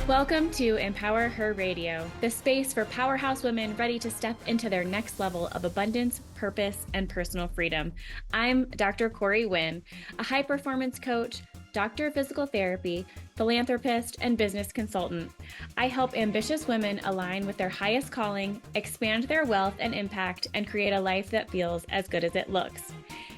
Welcome to Empower Her Radio, the space for powerhouse women ready to step into their next level of abundance, purpose, and personal freedom. I'm Dr. Corey Winn, a high performance coach, doctor of physical therapy, philanthropist, and business consultant. I help ambitious women align with their highest calling, expand their wealth and impact, and create a life that feels as good as it looks.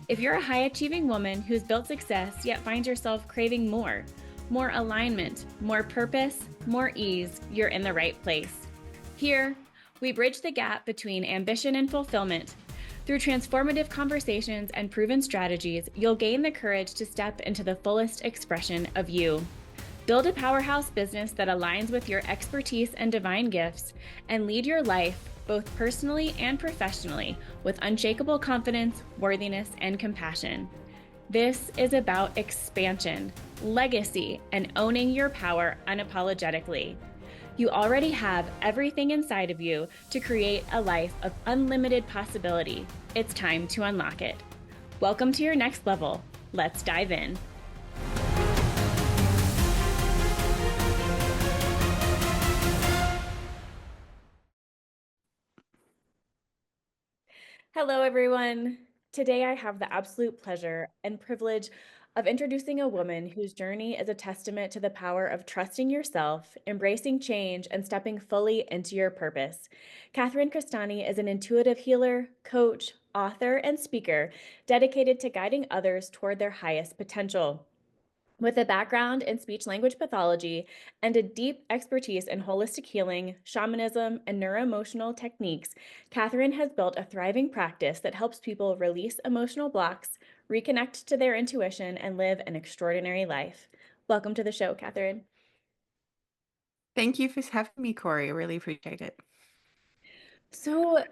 If you're a high achieving woman who's built success yet finds yourself craving more alignment, more purpose, more ease, you're in the right place. Here, we bridge the gap between ambition and fulfillment. Through transformative conversations and proven strategies, you'll gain the courage to step into the fullest expression of you. Build a powerhouse business that aligns with your expertise and divine gifts, and lead your life, both personally and professionally, with unshakable confidence, worthiness, and compassion. This is about expansion, legacy, and owning your power unapologetically. You already have everything inside of you to create a life of unlimited possibility. It's time to unlock it. Welcome to your next level. Let's dive in. Hello, everyone. Today, I have the absolute pleasure and privilege of introducing a woman whose journey is a testament to the power of trusting yourself, embracing change, and stepping fully into your purpose. Catherine Crestani is an intuitive healer, coach, author, and speaker dedicated to guiding others toward their highest potential. With a background in speech language pathology and a deep expertise in holistic healing, shamanism, and neuroemotional techniques, Catherine has built a thriving practice that helps people release emotional blocks, reconnect to their intuition, and live an extraordinary life. Welcome to the show, Catherine. Thank you for having me, Corey. I really appreciate it. So,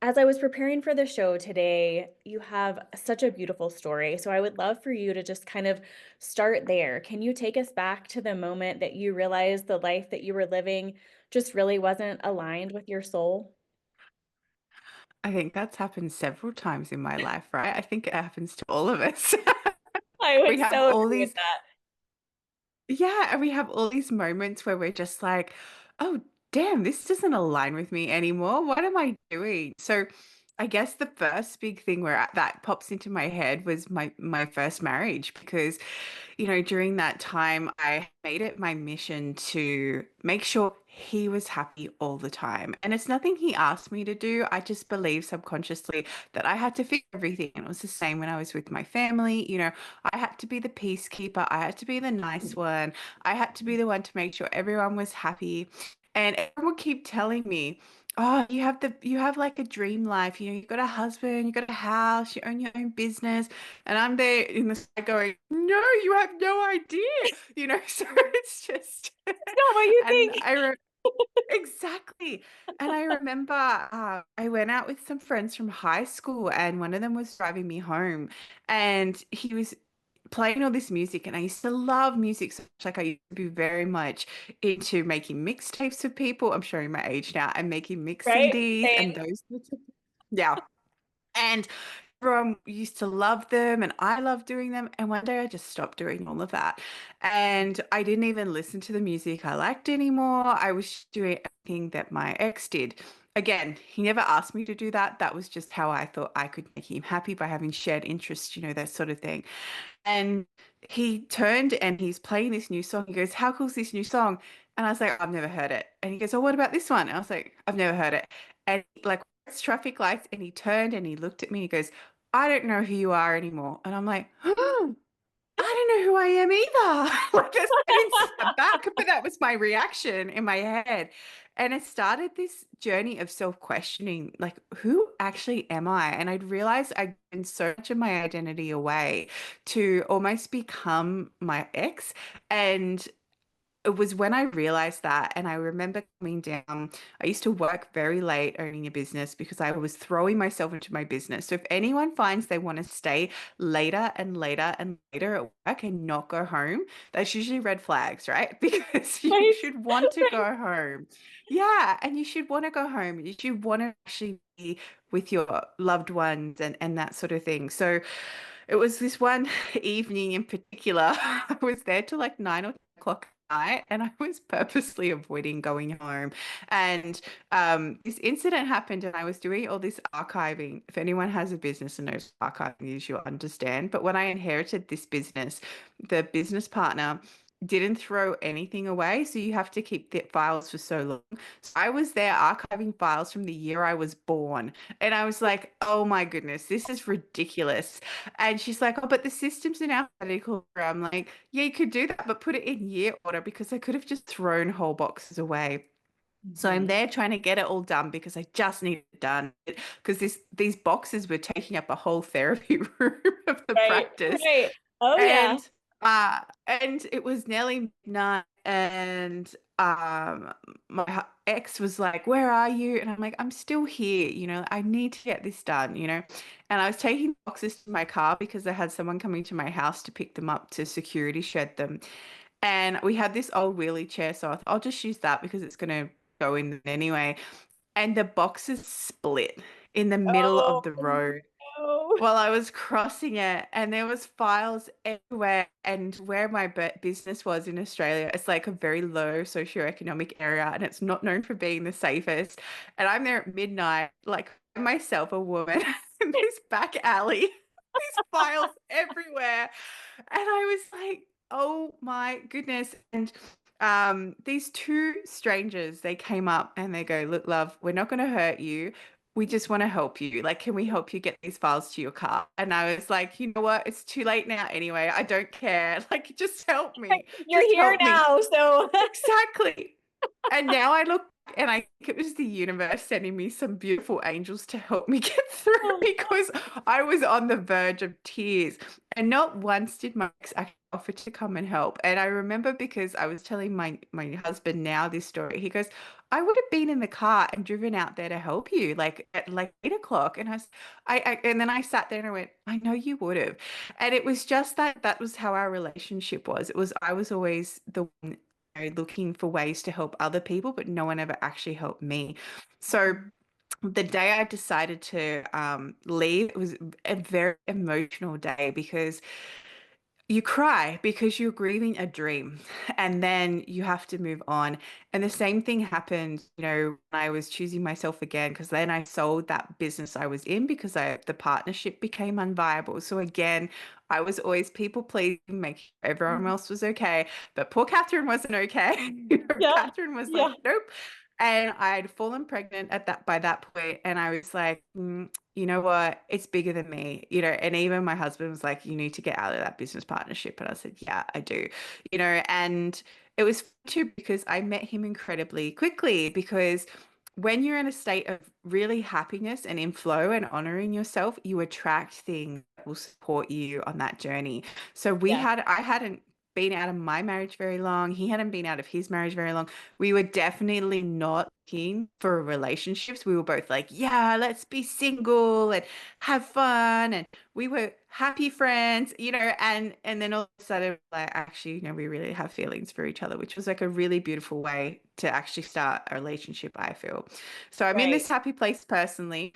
as I was preparing for the show today, you have such a beautiful story. So I would love for you to just kind of start there. Can you take us back to the moment that you realized the life that you were living just really wasn't aligned with your soul? I think that's happened several times in my life, right? I think it happens to all of us. I We would have so all agree with these, that. yeah, and we have all these moments where we're just like, oh, damn, this doesn't align with me anymore. What am I doing? So I guess the first big thing where that pops into my head was my first marriage because during that time, I made it my mission to make sure he was happy all the time. And it's nothing he asked me to do. I just believe subconsciously that I had to fix everything. And it was the same when I was with my family. I had to be the peacekeeper. I had to be the nice one. I had to be the one to make sure everyone was happy. And everyone would keep telling me, oh, you have like a dream life. You've got a husband, you've got a house, you own your own business. And I'm there in the sky going, no, you have no idea. So it's just, It's not what you and think. exactly. And I remember I went out with some friends from high school, and one of them was driving me home, and he was playing all this music, and I used to love music so much. Like I used to be very much into making mixtapes for people. I'm showing my age now, and making mix Right? CDs Same. and those. Yeah. And everyone used to love them, and I loved doing them. And one day I just stopped doing all of that. And I didn't even listen to the music I liked anymore. I was doing everything that my ex did. Again, he never asked me to do that. That was just how I thought I could make him happy by having shared interests, that sort of thing. And he turned and he's playing this new song. He goes, how cool is this new song? And I was like, I've never heard it. And he goes, oh, what about this one? And I was like, I've never heard it. And like, it's traffic lights. And he turned and he looked at me and he goes, I don't know who you are anymore. And I'm like, oh, I don't know who I am either. I didn't say that back, but that was my reaction in my head. And it started this journey of self-questioning, like, who actually am I? And I'd realized I'd given so much of my identity away to almost become my ex. And it was when I realized that, and I remember coming down. I used to work very late owning a business because I was throwing myself into my business. So if anyone finds they want to stay later and later and later at work and not go home, that's usually red flags, right? Because you Right? should want to Right. go home. Yeah, and you should want to go home. You should want to actually be with your loved ones and that sort of thing. So it was this one evening in particular. I was there till like 9 or 10 o'clock night, and I was purposely avoiding going home. And this incident happened, and I was doing all this archiving. If anyone has a business and knows what archiving is, you'll understand. But when I inherited this business, the business partner didn't throw anything away, so you have to keep the files for so long. So I was there archiving files from the year I was born, and I was like, "Oh my goodness, this is ridiculous." And she's like, "Oh, but the system's in alphabetical order." I'm like, "Yeah, you could do that, but put it in year order because I could have just thrown whole boxes away." So I'm Mhm. there trying to get it all done because I just need it done because these boxes were taking up a whole therapy room of the Right, practice. right. Oh yeah. And and it was nearly midnight, and my ex was like, "Where are you?" And I'm like, "I'm still here, I need to get this done." And I was taking boxes to my car because I had someone coming to my house to pick them up to security shed them. And we had this old wheelie chair, so I thought I'll just use that because it's gonna go in anyway. And the boxes split in the middle Oh of the road no. while I was crossing it, and there was files everywhere. And where my business was in Australia, it's like a very low socioeconomic area, and it's not known for being the safest. And I'm there at midnight, like myself, a woman, in this back alley, these files everywhere, and I was like, "Oh my goodness!" And these two strangers, they came up and they go, "Look, love, we're not going to hurt you. We just want to help you. Like, can we help you get these files to your car?" And I was like, "You know what? It's too late now anyway. I don't care. Like, just help me. You're Just here help me." now, so Exactly. And now I look and I think it was the universe sending me some beautiful angels to help me get through because I was on the verge of tears. And not once did my ex actually offer to come and help. And I remember because I was telling my husband now this story. He goes, "I would have been in the car and driven out there to help you, like at like 8 o'clock." And and then I sat there and I went, "I know you would have." And it was just that was how our relationship was. It was I was always the one looking for ways to help other people, but no one ever actually helped me. So the day I decided to leave, it was a very emotional day because you cry because you're grieving a dream and then you have to move on. And the same thing happened, when I was choosing myself again, because then I sold that business I was in because the partnership became unviable. So again, I was always people pleasing, making sure everyone else was okay. But poor Catherine wasn't okay. yeah, Catherine was like, yeah. "Nope." And I'd fallen pregnant by that point, and I was like, "You know what? It's bigger than me." And even my husband was like, "You need to get out of that business partnership." And I said, "Yeah, I do." And it was too because I met him incredibly quickly because when you're in a state of really happiness and in flow and honoring yourself, you attract things that will support you on that journey. So Yeah. I hadn't been out of my marriage very long. He hadn't been out of his marriage very long. We were definitely not looking for relationships. We were both like, "Yeah, let's be single and have fun." And we were happy friends, and then all of a sudden, like, actually, we really have feelings for each other, which was like a really beautiful way to actually start a relationship, I feel. So I'm in this Right. happy place personally.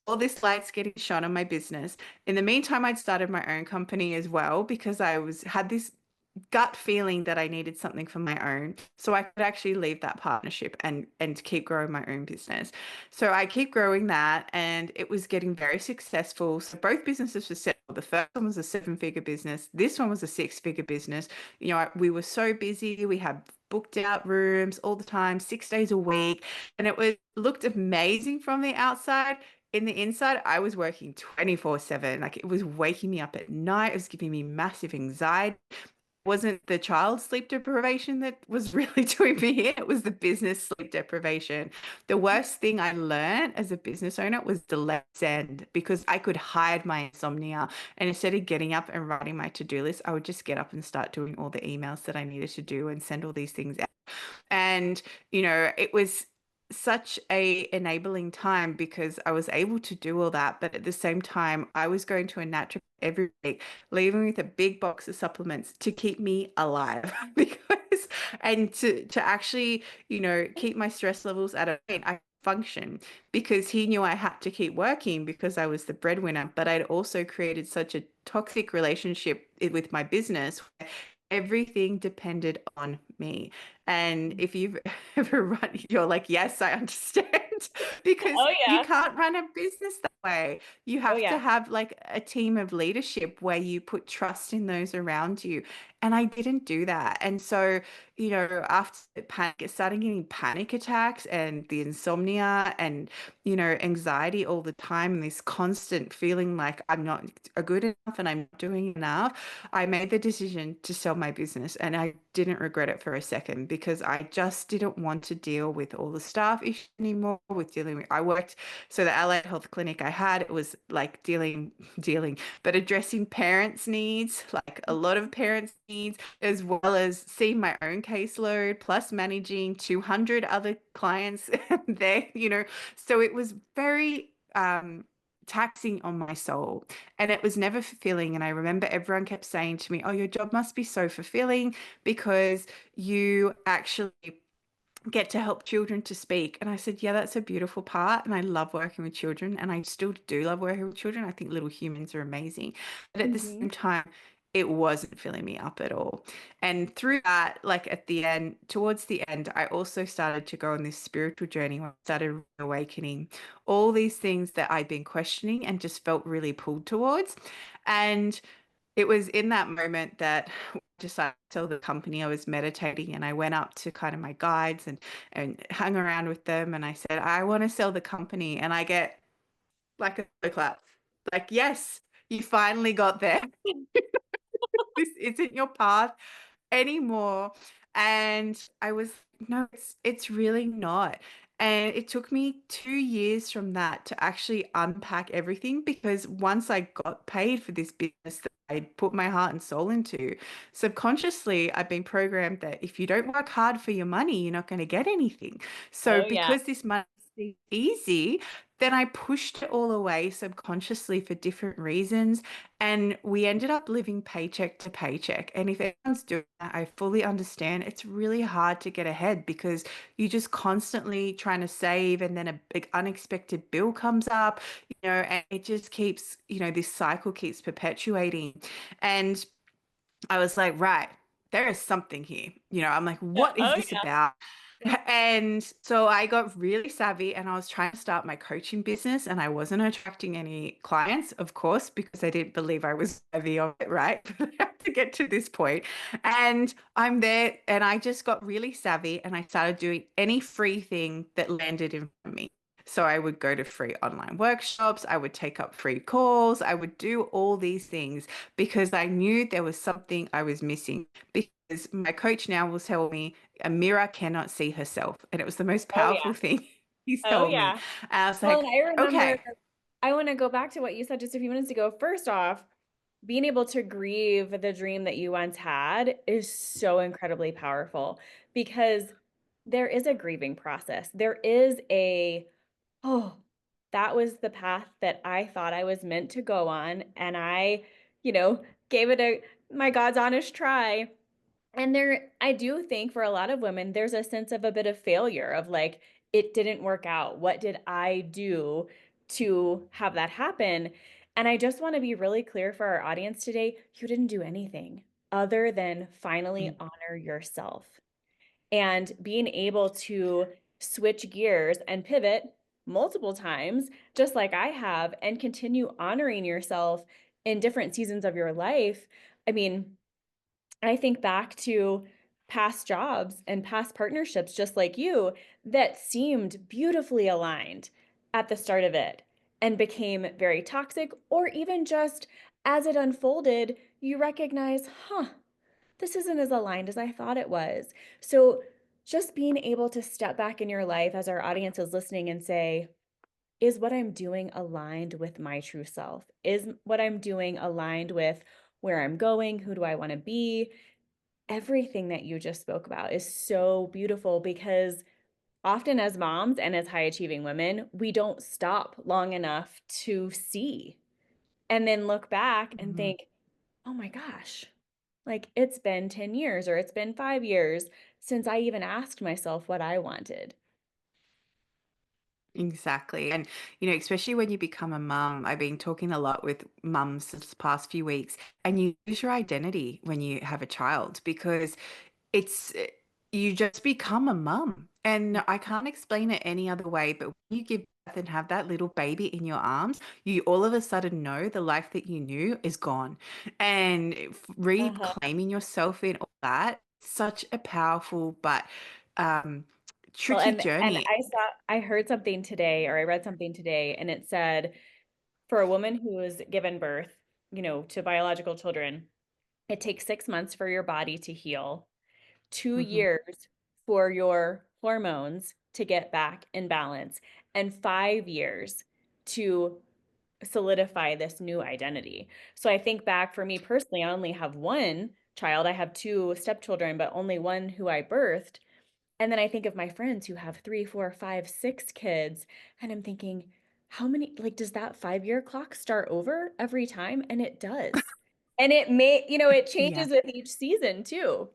All this light's getting shone on my business. In the meantime, I'd started my own company as well because had this gut feeling that I needed something for my own, so I could actually leave that partnership and keep growing my own business. So I keep growing that, and it was getting very successful. So both businesses were set. The first one was a seven-figure business. This one was a six-figure business. We were so busy. We had booked out rooms all the time, 6 days a week, and it was looked amazing from the outside. In the inside, I was working 24/7. Like, it was waking me up at night. It was giving me massive anxiety. Wasn't the child sleep deprivation that was really doing me in. It was the business sleep deprivation. The worst thing I learned as a business owner was the let's end because I could hide my insomnia. And instead of getting up and writing my to-do list, I would just get up and start doing all the emails that I needed to do and send all these things out. And, it was such a enabling time because I was able to do all that. But at the same time, I was going to a natural every week, leaving with a big box of supplements to keep me alive because and to actually, keep my stress levels at a point I function because he knew I had to keep working because I was the breadwinner. But I'd also created such a toxic relationship with my business everything depended on me. And if you've ever run, you're like, yes, I understand. Because Oh you yeah. can't run a business that way. You Oh have to yeah. have like a team of leadership where you put trust in those around you. And I didn't do that. And so, after panic, starting getting panic attacks and the insomnia and, anxiety all the time and this constant feeling like I'm not a good enough and I'm not doing enough. I made the decision to sell my business and I didn't regret it for a second because I just didn't want to deal with all the staff issues anymore with dealing with I worked so the allied health clinic I had, it was like but addressing parents' needs, like a lot of parents' needs, as well as seeing my own caseload, plus managing 200 other clients there, so it was very taxing on my soul. And it was never fulfilling. And I remember everyone kept saying to me, oh, your job must be so fulfilling because you actually get to help children to speak. And I said, yeah, that's a beautiful part. And I love working with children. And I still do love working with children. I think little humans are amazing. But at the Hmm. same time, it wasn't filling me up at all. And through that, like at the end, towards the end, I also started to go on this spiritual journey where I started awakening all these things that I'd been questioning and just felt really pulled towards. And it was in that moment that I decided to tell the company I was meditating, and I went up to kind of my guides and hung around with them, and I said, I want to sell the company. And I get like a clap. Like, yes, you finally got there. This isn't your path anymore. And I was, no, it's really not. And it took me 2 years from that to actually unpack everything because once I got paid for this business that I put my heart and soul into, subconsciously I've been programmed that if you don't work hard for your money, you're not going to get anything. So Oh yeah. because this money seemed easy, then I pushed it all away subconsciously for different reasons. And we ended up living paycheck to paycheck. And if anyone's doing that, I fully understand it's really hard to get ahead because you're just constantly trying to save and then a big unexpected bill comes up, and it just keeps, this cycle keeps perpetuating. And I was like, right, there is something here. I'm like, Yeah. what is Oh this yeah. about? And so I got really savvy and I was trying to start my coaching business and I wasn't attracting any clients, of course, because I didn't believe I was worthy of it, right? To get to this point. And I'm there and I just got really savvy and I started doing any free thing that landed in front of me. So I would go to free online workshops, I would take up free calls, I would do all these things because I knew there was something I was missing. Because my coach now will tell me a mirror cannot see herself. And it was the most Oh yeah. powerful thing he's Oh told me. yeah. And I was Well, and like, I remember, okay. I want to go back to what you said just a few minutes ago. First off, being able to grieve the dream that you once had is so incredibly powerful because there is a grieving process. There is oh, that was the path that I thought I was meant to go on. And I, gave it my God's honest try. And I do think for a lot of women, there's a sense of a bit of failure of like, it didn't work out. What did I do to have that happen? And I just want to be really clear for our audience today, you didn't do anything other than finally Mm, honor yourself and being able to switch gears and pivot multiple times, just like I have, and continue honoring yourself in different seasons of your life. I mean, I think back to past jobs and past partnerships, just like you, that seemed beautifully aligned at the start of it and became very toxic, or even just as it unfolded, you recognize, huh, this isn't as aligned as I thought it was. So, just being able to step back in your life as our audience is listening and say, is what I'm doing aligned with my true self? Is what I'm doing aligned with where I'm going? Who do I want to be? Everything that you just spoke about is so beautiful because often as moms and as high achieving women, we don't stop long enough to see and then look back and mhm. think, oh my gosh, like it's been 10 years or it's been 5 years since I even asked myself what I wanted. Exactly. And, especially when you become a mum, I've been talking a lot with mums this past few weeks, and you lose your identity when you have a child because it's you just become a mum. And I can't explain it any other way, but when you give birth and have that little baby in your arms, you all of a sudden know the life that you knew is gone. And Uh-huh. reclaiming yourself in all that, such a powerful but um Well, tricky and journey. I heard something today, or I read something today, and it said for a woman who is given birth, to biological children, it takes 6 months for your body to heal, two Hmm. years for your hormones to get back in balance, and 5 years to solidify this new identity. So I think back for me personally, I only have one child. I have two stepchildren, but only one who I birthed. And then I think of my friends who have three, four, five, six kids, and I'm thinking, how many, like, does that 5 year clock start over every time? And it does. And it Yeah. changes with each season too.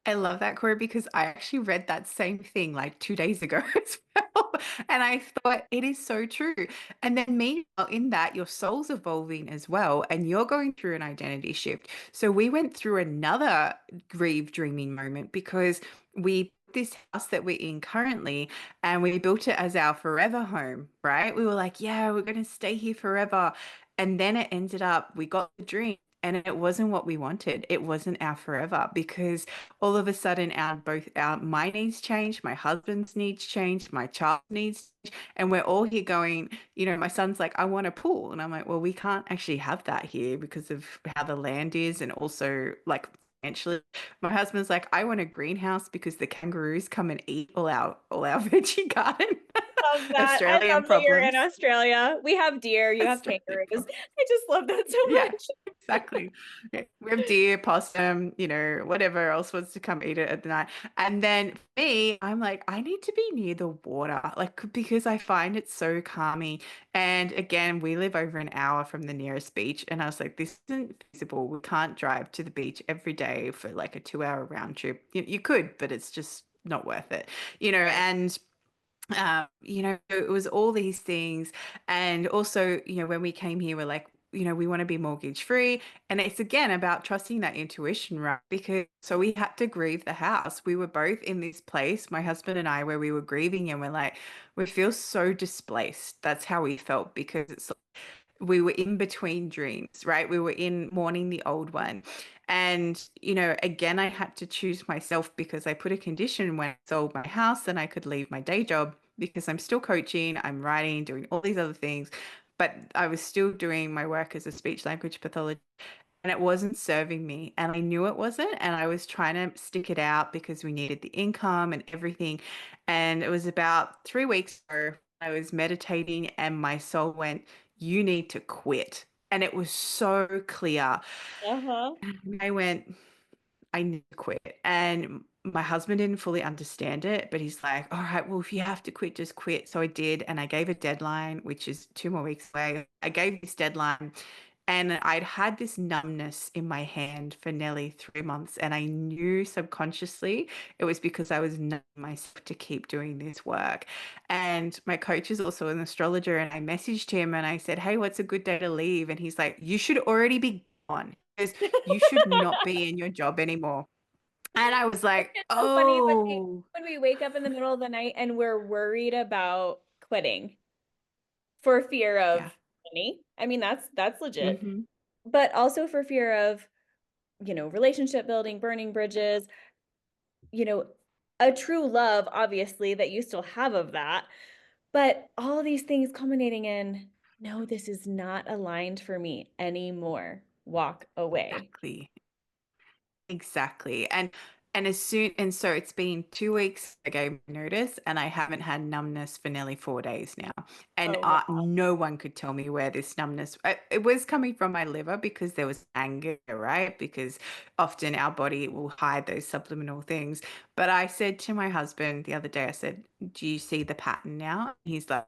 I love that, Corey, because I actually read that same thing like 2 days ago as well. And I thought it is so true. And then meanwhile, in that, your soul's evolving as well, and you're going through an identity shift. So we went through another grieve dreaming moment because we this house that we're in currently, and we built it as our forever home, right? We were like, yeah, we're going to stay here forever. And then it ended up, we got the dream. And it wasn't what we wanted. It wasn't our forever because all of a sudden our my needs changed, my husband's needs changed, my child needs changed, and we're all here going, my son's like, I want a pool. And I'm like, well, we can't actually have that here because of how the land is and also like financially. My husband's like, I want a greenhouse because the kangaroos come and eat all our veggie garden. Love that. I Australian love that you're in problems. Australia. We have deer, you have Australian kangaroos. problems. I just love that so Yeah, much. exactly. Yeah, we have deer, possum, whatever else wants to come eat it at the night. And then me, I'm like, I need to be near the water, like because I find it so calming. And again, we live over an hour from the nearest beach, and I was like, this isn't feasible. We can't drive to the beach every day for like a 2 hour round trip. You could, but it's just not worth it, Right. and it was all these things. And also, when we came here, we're like, we want to be mortgage free. And it's again about trusting that intuition, right? Because so we had to grieve the house. We were both in this place, my husband and I, where we were grieving and we're like, we feel so displaced. That's how we felt because we were in between dreams, right? We were in mourning the old one. And, again, I had to choose myself because I put a condition when I sold my house, then I could leave my day job because I'm still coaching, I'm writing, doing all these other things. But I was still doing my work as a speech language pathologist and it wasn't serving me. And I knew it wasn't. And I was trying to stick it out because we needed the income and everything. And it was about 3 weeks ago, I was meditating and my soul went, you need to quit. And it was so clear. Uh-huh. I went, I need to quit. And my husband didn't fully understand it, but he's like, all right, well, if you have to quit, just quit. So I did. And I gave a deadline, which is 2 more weeks away. I gave this deadline and I'd had this numbness in my hand for nearly 3 months. And I knew subconsciously it was because I was numbing myself to keep doing this work. And my coach is also an astrologer. And I messaged him and I said, hey, what's a good day to leave? And he's like, you should already be gone because you should not be in your job anymore. And I was like, It's so funny when we oh, when we wake up in the middle of the night and we're worried about quitting for fear yeah. of money. I mean, that's legit. Hmm. But also for fear of, relationship building, burning bridges, you know, a true love, obviously, that you still have of that. But all these things culminating in, no, this is not aligned for me anymore. Walk away. Exactly. Exactly. And so it's been 2 weeks I gave my notice and I haven't had numbness for nearly 4 days now. And Oh, wow. no one could tell me where this numbness it was coming from my liver because there was anger, right? Because often our body will hide those subliminal things. But I said to my husband the other day, I said, do you see the pattern now? He's like,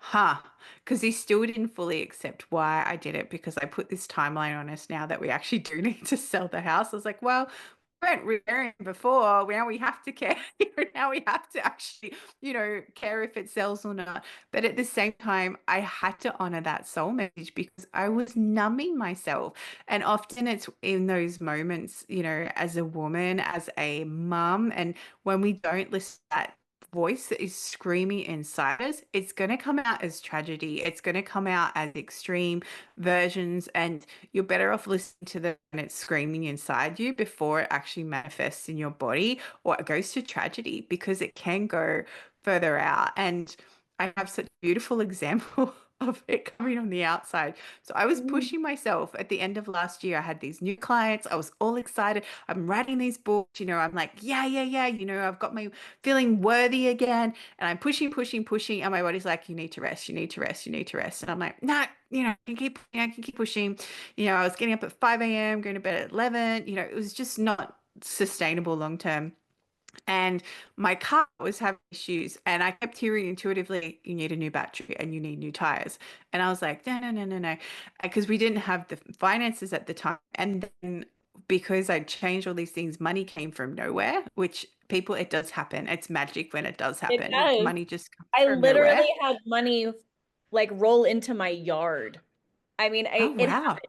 huh. Because he still didn't fully accept why I did it because I put this timeline on us now that we actually do need to sell the house. I was like, well, weren't repairing before. Now we have to care. Now we have to actually, care if it sells or not. But at the same time, I had to honor that soul message because I was numbing myself. And often it's in those moments, as a woman, as a mum, and when we don't listen to that voice that is screaming inside us, it's going to come out as tragedy. It's going to come out as extreme versions, and you're better off listening to them when it's screaming inside you before it actually manifests in your body or it goes to tragedy because it can go further out. And I have such a beautiful example of it coming on the outside. So I was Mm. pushing myself at the end of last year. I had these new clients. I was all excited. I'm writing these books. I'm like, yeah, yeah, yeah. I've got my feeling worthy again. And I'm pushing, pushing, pushing. And my body's like, you need to rest. You need to rest. You need to rest. And I'm like, nah, I can keep pushing. I was getting up at 5 a.m., going to bed at 11. It was just not sustainable long term. And my car was having issues, and I kept hearing intuitively, you need a new battery and you need new tires. And I was like, no, no, no, no, no, because we didn't have the finances at the time. And then because I changed all these things, money came from nowhere, which people, it does happen. It's magic when it does It happen. Like does. money just comes I from nowhere. literally had money like roll into my yard. I mean, Oh, it wow. happened.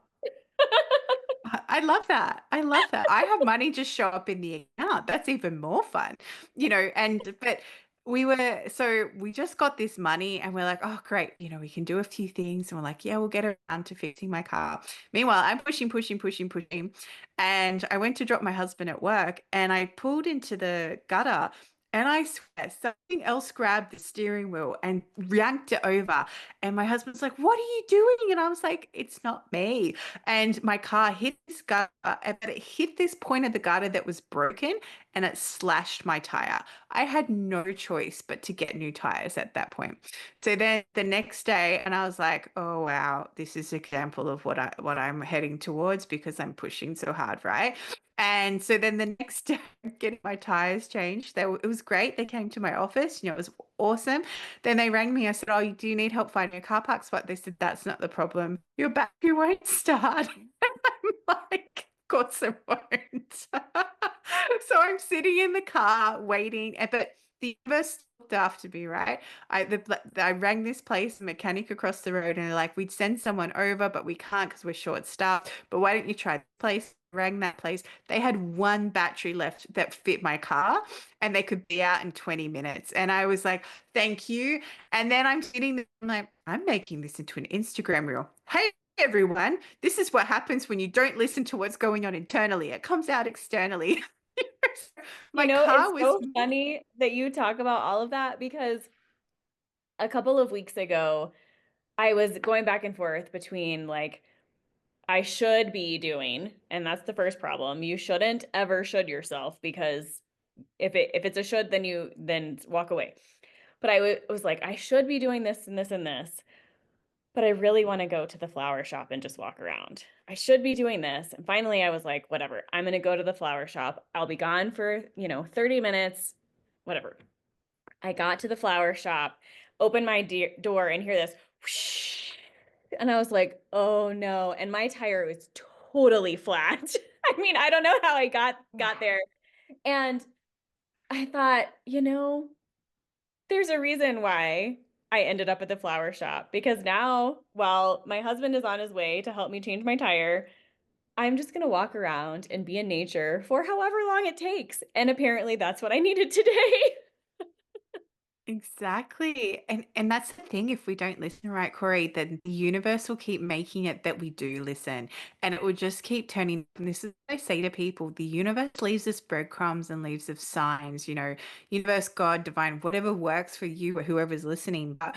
I love that. I love that. I have money just show up in the account. That's even more fun, but we just got this money and we're like, oh, great. We can do a few things. And we're like, yeah, we'll get around to fixing my car. Meanwhile, I'm pushing, pushing, pushing, pushing. And I went to drop my husband at work and I pulled into the gutter. And I swear, something else grabbed the steering wheel and yanked it over. And my husband's like, what are you doing? And I was like, it's not me. And my car hit this gutter, but it hit this point of the gutter that was broken and it slashed my tire. I had no choice but to get new tires at that point. So then the next day, and I was like, oh wow, this is an example of what I'm heading towards because I'm pushing so hard, right? And so then the next day, getting my tires changed. It was great. They came to my office. It was awesome. Then they rang me. I said, "Oh, do you need help finding a car park spot?" They said, "That's not the problem. Your battery won't start." I'm like, "Of course it won't." So I'm sitting in the car waiting, but the universe looked after me, right? I rang this place, a mechanic across the road, and they're like, "We'd send someone over, but we can't because we're short staffed. But why don't you try this place?" Rang that place. They had one battery left that fit my car and they could be out in 20 minutes. And I was like, thank you. And then I'm sitting there, I'm like, I'm making this into an Instagram reel. Hey, everyone, this is what happens when you don't listen to what's going on internally. It comes out externally. You My know, car it's was, so funny that you talk about all of that because a couple of weeks ago, I was going back and forth between like I should be doing, and that's the first problem. You shouldn't ever should yourself because if it's a should, then walk away. But was like, I should be doing this and this and this, but I really want to go to the flower shop and just walk around. I should be doing this. And finally I was like, whatever. I'm going to go to the flower shop. I'll be gone for, 30 minutes, whatever. I got to the flower shop, opened my door and hear this whoosh, and I was like, "Oh no." And my tire was totally flat. I mean, I don't know how I got there. And I thought, there's a reason why I ended up at the flower shop because now, while my husband is on his way to help me change my tire, I'm just going to walk around and be in nature for however long it takes. And apparently that's what I needed today. exactly. And that's the thing, if we don't listen, right, Corey, then the universe will keep making it that we do listen. And it will just keep turning. And this is what I say to people, the universe leaves us breadcrumbs and leaves us signs, universe, God, divine, whatever works for you or whoever's listening. But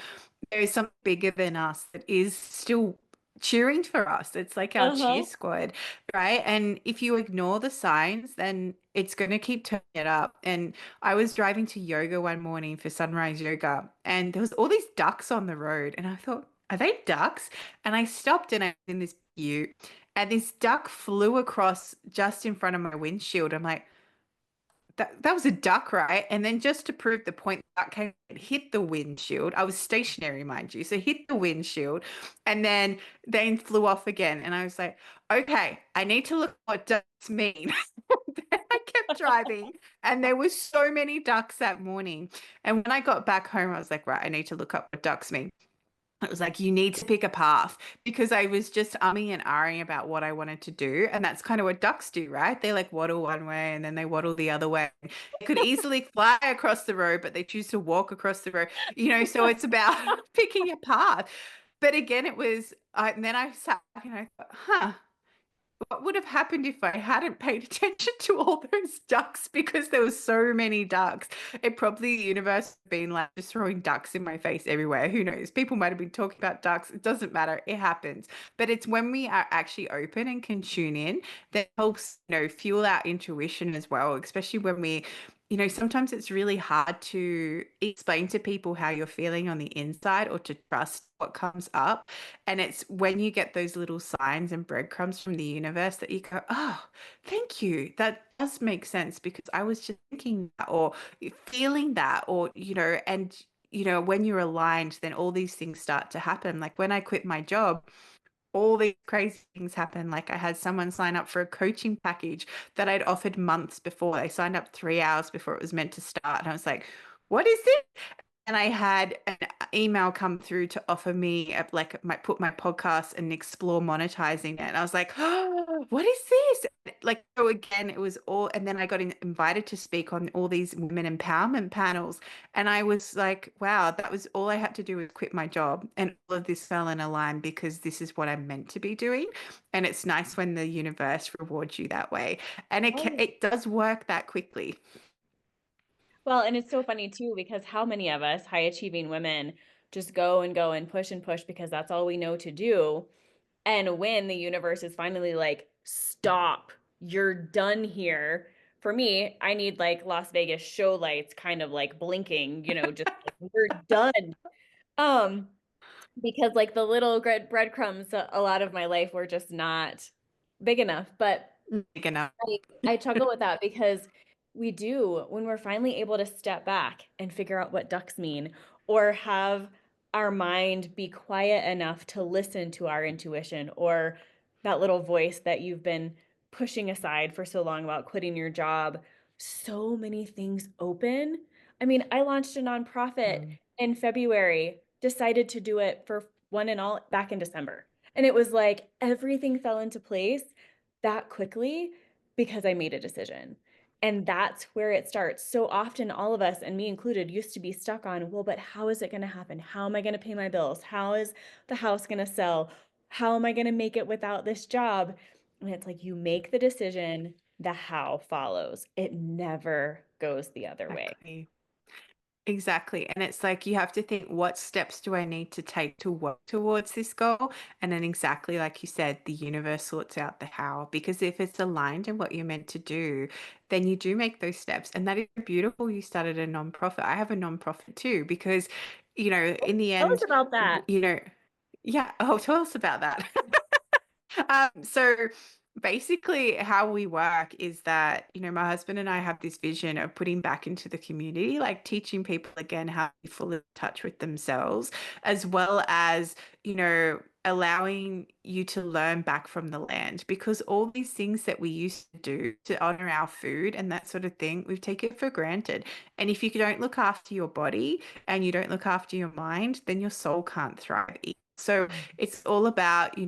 there is something bigger than us that is still cheering for us. It's like our cheer Uh-huh. squad, right? And if you ignore the signs, then it's going to keep turning it up. And I was driving to yoga one morning for sunrise yoga, and there was all these ducks on the road, and I thought, are they ducks? And I stopped and I was in this butte, and this duck flew across just in front of my windshield. I'm like, that was a duck, right? And then just to prove the point, the duck came and hit the windshield. I was stationary, mind you, so hit the windshield, and then flew off again. And I was like, okay, I need to look what ducks mean. Then I driving, and there were so many ducks that morning. And when I got back home, I was like, right, I need to look up what ducks mean. It was like, you need to pick a path because I was just umming and ahhing about what I wanted to do. And that's kind of what ducks do, right? They like waddle one way and then they waddle the other way. They could easily fly across the road, but they choose to walk across the road, so it's about picking a path. But again, and then I sat back and I thought, huh, what would have happened if I hadn't paid attention to all those ducks because there were so many ducks? It probably the universe has been like just throwing ducks in my face everywhere. Who knows? People might have been talking about ducks. It doesn't matter. It happens. But it's when we are actually open and can tune in that helps, fuel our intuition as well, especially when sometimes it's really hard to explain to people how you're feeling on the inside or to trust what comes up. And it's when you get those little signs and breadcrumbs from the universe that you go, oh, thank you. That does make sense because I was just thinking that or feeling that, when you're aligned, then all these things start to happen. Like when I quit my job, all these crazy things happen. Like I had someone sign up for a coaching package that I'd offered months before. They signed up 3 hours before it was meant to start. And I was like, what is this? And I had an email come through to offer me put my podcast and explore monetizing it. And I was like, oh, what is this? Like, so again, it was all, and then I got invited to speak on all these women empowerment panels. And I was like, wow, that was all I had to do was quit my job. And all of this fell in a line because this is what I'm meant to be doing. And it's nice when the universe rewards you that way. And Oh. it does work that quickly. Well, and it's so funny too, because how many of us high achieving women just go and push because that's all we know to do. And when the universe is finally like, stop, you're done here. For me, I need like Las Vegas show lights kind of like blinking, just like, we're done. Um, because like the little breadcrumbs a lot of my life were just not big enough. But Big enough. I chuckle with that because we do, when we're finally able to step back and figure out what ducks mean, or have our mind be quiet enough to listen to our intuition, or that little voice that you've been pushing aside for so long about quitting your job, so many things open. I mean, I launched a nonprofit Mm. in February, decided to do it for one and all back in December. And it was like everything fell into place that quickly because I made a decision. And that's where it starts. So often, all of us, and me included, used to be stuck on, well, but how is it going to happen? How am I going to pay my bills? How is the house going to sell? How am I going to make it without this job? And it's like you make the decision, the how follows. It never goes the other way. Exactly. Exactly. And it's like you have to think, what steps do I need to take to work towards this goal? And then exactly like you said, the universe sorts out the how. Because if it's aligned in what you're meant to do, then you do make those steps. And that is beautiful. You started a nonprofit. I have a nonprofit too, because, in the Tell us end, about that. yeah. Oh, tell us about that. So basically, how we work is that, my husband and I have this vision of putting back into the community, like teaching people again how to be fully in touch with themselves, as well as, allowing you to learn back from the land. Because all these things that we used to do to honor our food and that sort of thing, we've taken for granted. And if you don't look after your body and you don't look after your mind, then your soul can't thrive either. So it's all about,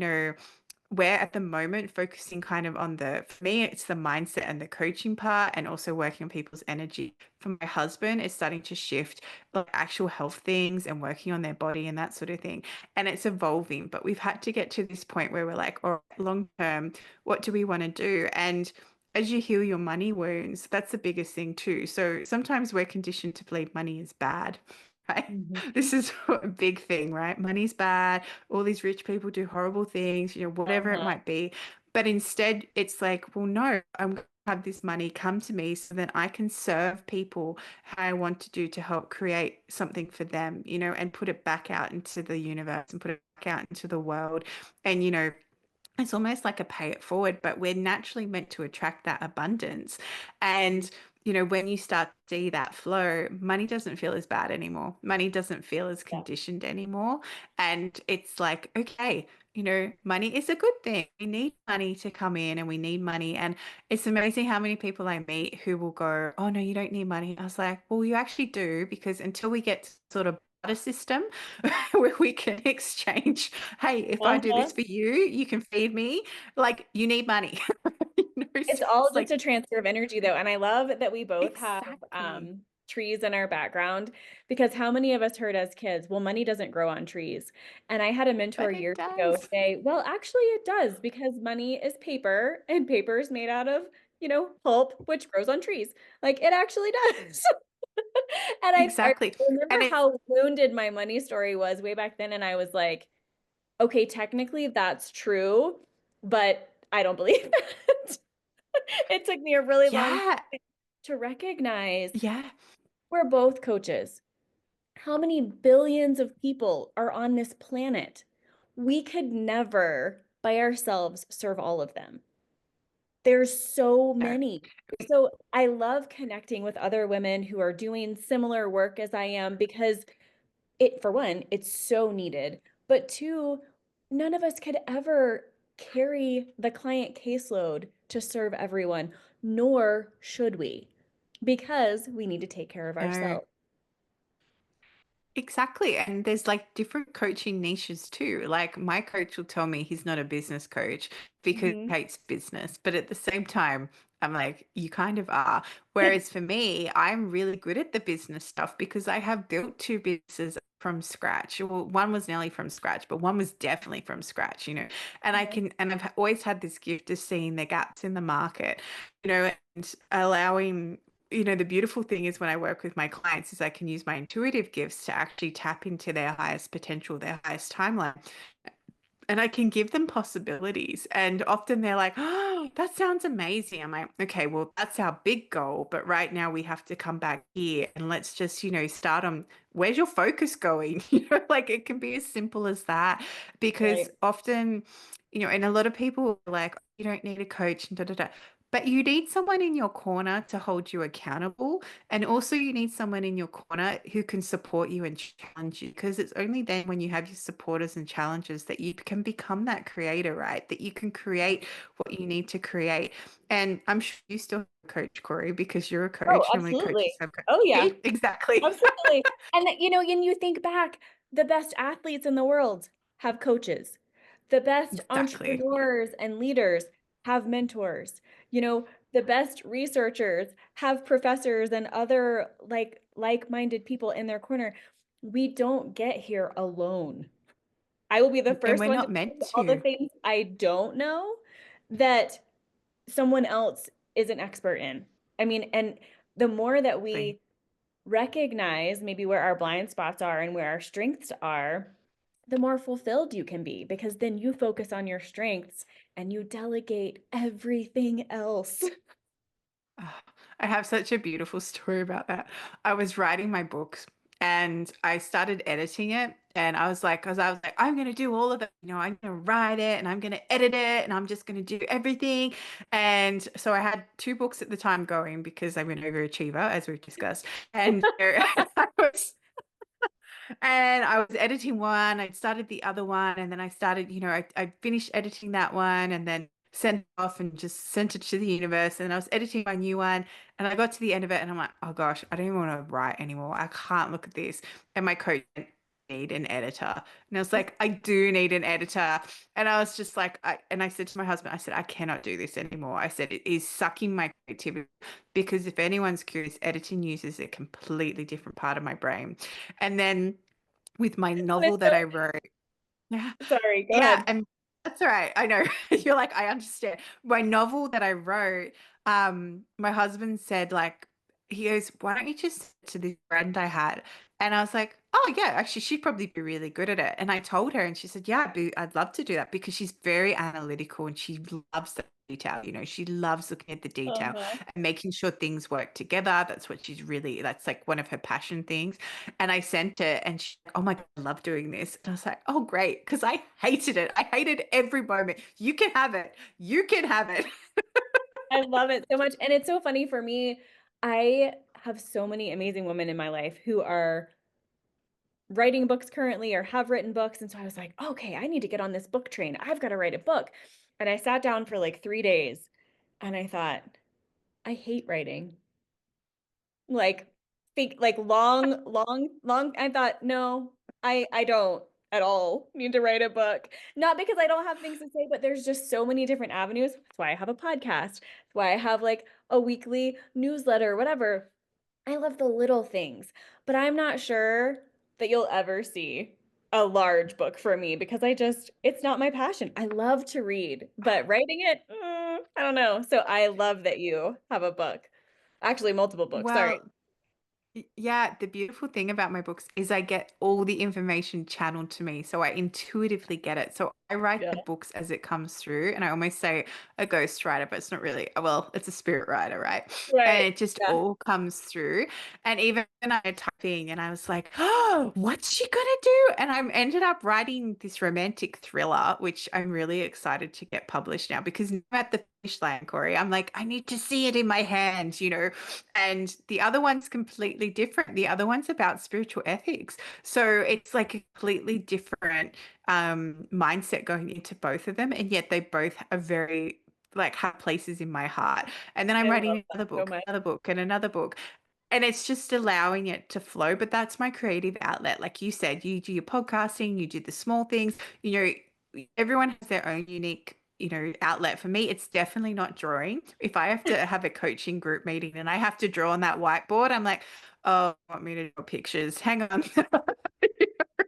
we're at the moment focusing kind of on for me, it's the mindset and the coaching part, and also working on people's energy. For my husband, it's starting to shift like actual health things and working on their body and that sort of thing. And it's evolving, but we've had to get to this point where we're like, all right, long term, what do we want to do? And as you heal your money wounds, that's the biggest thing too. So sometimes we're conditioned to believe money is bad. Right? Mhm. This is a big thing, right? Money's bad. All these rich people do horrible things, whatever it Uh-huh. might be. But instead, it's like, well, no, I'm going to have this money come to me so that I can serve people how I want to do to help create something for them, and put it back out into the universe and put it back out into the world. And, it's almost like a pay it forward, but we're naturally meant to attract that abundance. And, when you start to see that flow, money doesn't feel as bad anymore. Money doesn't feel as Yeah. conditioned anymore. And it's like, okay, money is a good thing. We need money to come in and we need money. And it's amazing how many people I meet who will go, oh, no, you don't need money. I was like, well, you actually do, because until we get to sort of barter system where we can exchange, hey, if I do Uh-huh. this for you, you can feed me. Like, you need money. It's So all it's just a like, transfer of energy, though. And I love that we both have exactly. trees in our background because how many of us heard as kids, well, money doesn't grow on trees. And I had a mentor But it years ago does. say, well, actually, it does because money is paper and paper is made out of, pulp, which grows on trees. Like it actually does. And I Exactly. remember And it's, how wounded my money story was way back then. And I was like, okay, technically that's true, but I don't believe that. It took me a really long yeah, time to recognize yeah. we're both coaches. How many billions of people are on this planet? We could never by ourselves serve all of them. There's so No. many. So I love connecting with other women who are doing similar work as I am because for one, it's so needed. But two, none of us could ever carry the client caseload to serve everyone, nor should we, because we need to take care of No. ourselves. Exactly. And there's like different coaching niches too. Like my coach will tell me he's not a business coach because Mhm. he hates business. But at the same time, I'm like, you kind of are. Whereas for me, I'm really good at the business stuff because I have built two businesses from scratch. Well, one was nearly from scratch, but one was definitely from scratch. And Mhm. and I've always had this gift of seeing the gaps in the market, and allowing, the beautiful thing is when I work with my clients is I can use my intuitive gifts to actually tap into their highest potential, their highest timeline. And I can give them possibilities. And often they're like, oh, that sounds amazing. I'm like, okay, well, that's our big goal. But right now we have to come back here and let's just, start on where's your focus going? Like it can be as simple as that. Because Right. often, and a lot of people are like, you don't need a coach and da da da. But you need someone in your corner to hold you accountable. And also, you need someone in your corner who can support you and challenge you because it's only then when you have your supporters and challenges that you can become that creator, right? That you can create what you need to create. And I'm sure you still have a coach, Corey, because you're a Oh, coach. Normally, coaches absolutely. have Oh, yeah. coach. Exactly. Absolutely. And and you think back, the best athletes in the world have coaches. The best Exactly. entrepreneurs and leaders have mentors. The best researchers have professors and other like-minded people in their corner. We don't get here alone. I will be the And first we're one to not say meant all the to. things I don't know that someone else is an expert in. I mean, and the more that we recognize maybe where our blind spots are and where our strengths are, the more fulfilled you can be because then you focus on your strengths and you delegate everything else. Ah, I have such a beautiful story about that. I was writing my books and I started editing it. And I was like, I'm going to do all of it. I'm going to write it and I'm going to edit it and I'm just going to do everything. And so I had two books at the time going because I'm an overachiever, as we've discussed. And I was I was editing one, I started the other one, and then I finished editing that one and then sent it off and just sent it to the universe. And I was editing my new one and I got to the end of it and I'm like, oh gosh, I don't even want to write anymore. I can't look at this. And my coach said, need an editor. And I was like, I do need an editor. And I was just like, and I said to my husband, I said, I cannot do this anymore. I said, it is sucking my creativity because if anyone's curious, editing uses a completely different part of my brain. And then with my But novel it's that I wrote. Yeah. sorry, go Yeah, ahead. and that's all right. I know. You're like, I understand. My novel that I wrote, my husband said, like, he goes, why don't you just to this friend I had? And I was like, oh yeah, actually she'd probably be really good at it. And I told her and she said, yeah, I'd love to do that because she's very analytical and she loves the detail. She loves looking at the detail Uh-huh. and making sure things work together. That's like one of her passion things. And I sent it and she's like, oh my God, I love doing this. And I was like, oh, great. Because I hated it. I hated every moment. You can have it. You can have it. I love it so much. And it's so funny for me. I have so many amazing women in my life who are writing books currently or have written books. And so I was like, okay, I need to get on this book train. I've got to write a book. And I sat down for like 3 days and I thought, I hate writing. Like think like long. I thought, no, I don't at all need to write a book. Not because I don't have things to say, but there's just so many different avenues. That's why I have a podcast. That's why I have like a weekly newsletter, whatever. I love the little things, but I'm not sure that you'll ever see a large book for me because it's not my passion. I love to read, but writing it, I don't know. So I love that you have a book. Actually, multiple books. Sorry. Well, yeah, the beautiful thing about my books is I get all the information channeled to me, so I intuitively get it. So I write Yeah. the books as it comes through, and I almost say a ghost writer, but it's not really, well, it's a spirit writer, right? And Right. it just Yeah. all comes through. And even when I was typing and I was like, oh, what's she gonna do? And I ended up writing this romantic thriller, which I'm really excited to get published now because now I'm at the finish line, Corey. I'm like, I need to see it in my hands, and the other one's completely different. The other one's about spiritual ethics. So it's like a completely different mindset going into both of them. And yet they both are very like have places in my heart. And then I'm I love writing that so much. another book, and another book. And it's just allowing it to flow. But that's my creative outlet. Like you said, you do your podcasting, you do the small things, everyone has their own unique outlet. For me, it's definitely not drawing. If I have to have a coaching group meeting and I have to draw on that whiteboard, I'm like, oh, you want me to draw pictures? Hang on.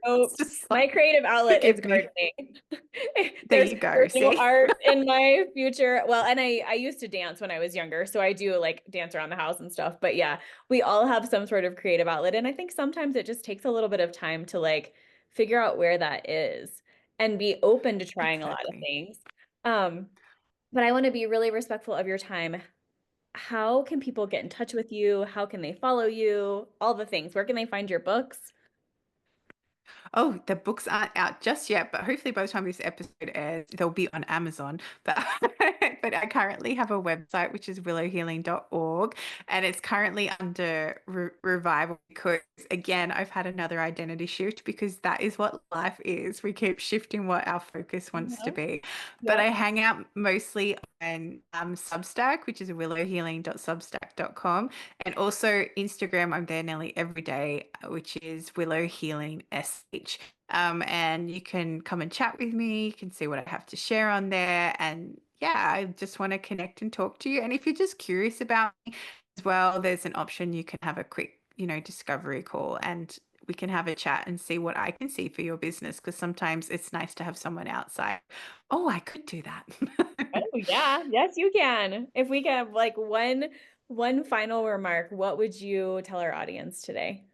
Oh, It's just my like, creative outlet is forgive me. gardening. There There's you go. there's no See? art in my future. Well, and I used to dance when I was younger, so I do like dance around the house and stuff. But yeah, we all have some sort of creative outlet, and I think sometimes it just takes a little bit of time to like figure out where that is and be open to trying a lot of Exactly. things. Um, but I want to be really respectful of your time. How can people get in touch with you? How can they follow you? All the things. Where can they find your books? Oh, the books aren't out just yet, but hopefully by the time this episode airs, they'll be on Amazon. But but I currently have a website which is willowhealing.org, and it's currently under revival because again, I've had another identity shift because that is what life is. We keep shifting what our focus wants to Mhm. be. But I Yep. hang out mostly on Substack, which is willowhealing.substack.com. And also Instagram, I'm there nearly every day, which is Willow Healing SH. And you can come and chat with me. You can see what I have to share on there. And yeah, I just want to connect and talk to you. And if you're just curious about me as well, there's an option you can have a quick, discovery call and we can have a chat and see what I can see for your business. Because sometimes it's nice to have someone outside. Oh, I could do that. Oh yeah, yes you can. If we can have like one final remark, what would you tell our audience today?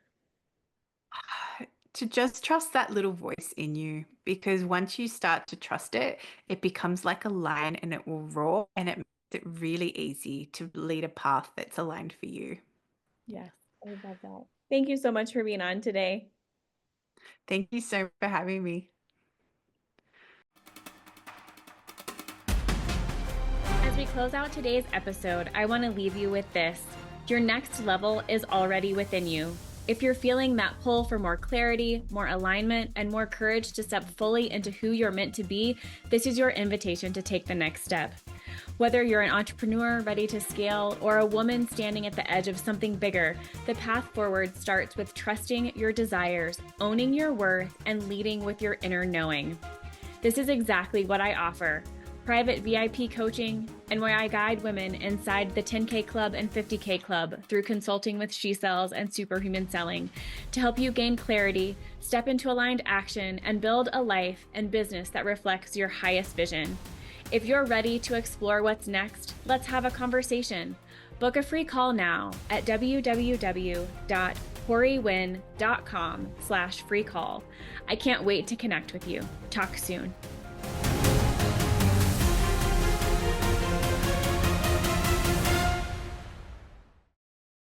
To just trust that little voice in you because once you start to trust it, it becomes like a lion and it will roar and it makes it really easy to lead a path that's aligned for you. Yes, I love that. Thank you so much for being on today. Thank you so much for having me. As we close out today's episode, I want to leave you with this. Your next level is already within you. If you're feeling that pull for more clarity, more alignment, and more courage to step fully into who you're meant to be, this is your invitation to take the next step. Whether you're an entrepreneur ready to scale or a woman standing at the edge of something bigger, the path forward starts with trusting your desires, owning your worth, and leading with your inner knowing. This is exactly what I offer. Private VIP coaching, and where I guide women inside the 10K Club and 50K Club through consulting with She Sells and Superhuman Selling to help you gain clarity, step into aligned action, and build a life and business that reflects your highest vision. If you're ready to explore what's next, let's have a conversation. Book a free call now at www.corywinn.com/free call. I can't wait to connect with you. Talk soon.